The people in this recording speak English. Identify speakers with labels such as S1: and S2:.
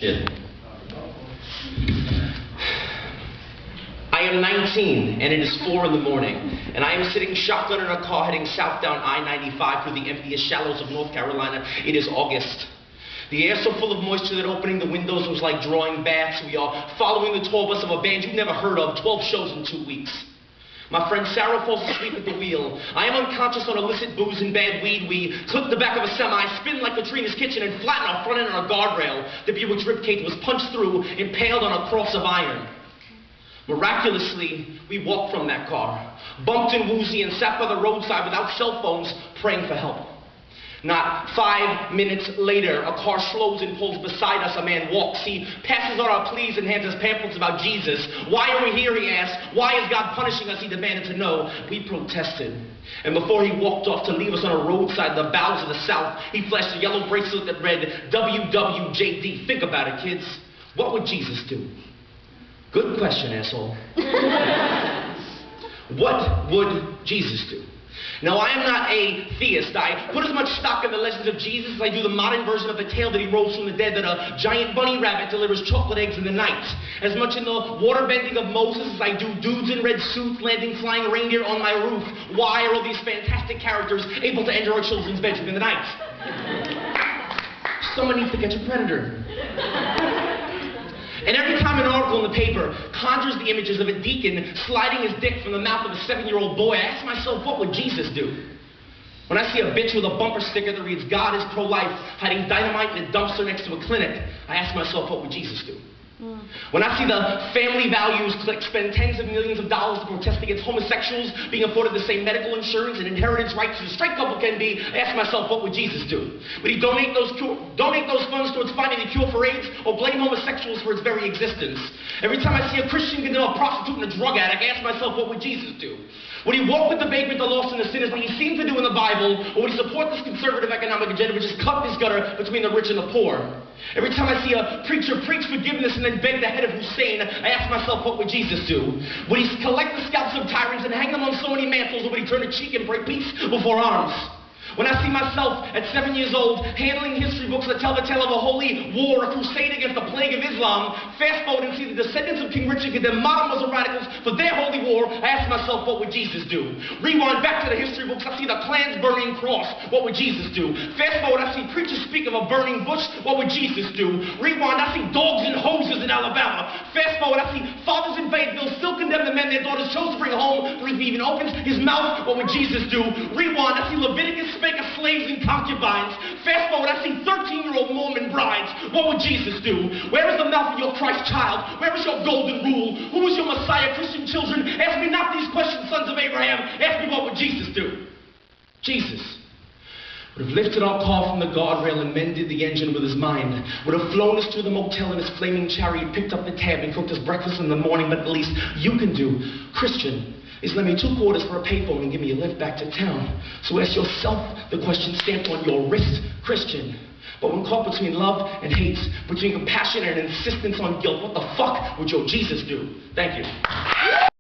S1: I am 19 and it is 4 in the morning, and I am sitting shotgun in a car heading south down I-95 through the emptiest shallows of North Carolina. It is August. The air so full of moisture that opening the windows was like drawing baths. We are following the tour bus of a band you've never heard of, 12 shows in 2 weeks. My friend Sarah falls asleep at the wheel. I am unconscious on illicit booze and bad weed. We clip the back of a semi, spin like Katrina's kitchen, and flatten our front end on a guardrail. The Buick's ribcage was punched through, impaled on a cross of iron. Miraculously, we walked from that car, bumped and woozy, and sat by the roadside without cell phones, praying for help. Not 5 minutes later, a car slows and pulls beside us. A man walks. He passes on our pleas and hands us pamphlets about Jesus. Why are we here, he asked. Why is God punishing us, he demanded to know. We protested. And before he walked off to leave us on a roadside in the bowels of the South, he flashed a yellow bracelet that read, WWJD. Think about it, kids. What would Jesus do? Good question, asshole. What would Jesus do? Now, I am not a theist. I put as much stock in the legends of Jesus as I do the modern version of the tale that he rose from the dead, that a giant bunny rabbit delivers chocolate eggs in the night. As much in the water bending of Moses as I do dudes in red suits landing flying reindeer on my roof. Why are all these fantastic characters able to enter our children's bedroom in the night? Someone needs to catch a predator. And every time an article in the paper conjures the images of a deacon sliding his dick from the mouth of a 7-year-old boy, I ask myself, what would Jesus do? When I see a bitch with a bumper sticker that reads, God is pro-life, hiding dynamite in a dumpster next to a clinic, I ask myself, what would Jesus do? When I see the family values clique spend tens of millions of dollars to protest against homosexuals being afforded the same medical insurance and inheritance rights as a straight couple can be, I ask myself, what would Jesus do? Would he donate those funds towards finding a cure for AIDS, or blame homosexuals for its very existence? Every time I see a Christian condemn a prostitute and a drug addict, I ask myself, what would Jesus do? Would he walk with the vagrant, the lost, and the sinners like he seemed to do in the Bible, or would he support this conservative economic agenda which has cut this gutter between the rich and the poor? Every time I see a preacher preach forgiveness and then beg the head of Hussein, I ask myself, what would Jesus do? Would he collect the scalps of tyrants and hang them on so many mantles, or would he turn a cheek and pray peace before arms? When I see myself at 7 years old handling history books that tell the tale of a holy war, a crusade against the plague of Islam, fast forward and see the descendants of King Richard condemn modern Muslim radicals for their holy war, I ask myself, what would Jesus do? Rewind back to the history books, I see the Klan's burning cross, what would Jesus do? Fast forward, I see preachers speak of a burning bush, what would Jesus do? Rewind, I see dogs and hoses in Alabama. Fast forward, I see fathers in Fayetteville still condemn the men their daughters chose to bring home, before he even opens his mouth, what would Jesus do? Rewind, I see Leviticus make us slaves and concubines. Fast forward, I see 13-year-old Mormon brides. What would Jesus do? Where is the mouth of your Christ child? Where is your golden rule? Who is your Messiah, Christian children? Ask me not these questions, sons of Abraham. Ask me, what would Jesus do? Jesus would have lifted our car from the guardrail and mended the engine with his mind. Would have flown us to the motel in his flaming chariot, picked up the tab and cooked us breakfast in the morning. But at least you can do, Christian, is lend me 2 quarters for a payphone and give me a lift back to town. So ask yourself the question stamped on your wrist, Christian. But when caught between love and hate, between compassion and insistence on guilt, what the fuck would your Jesus do? Thank you.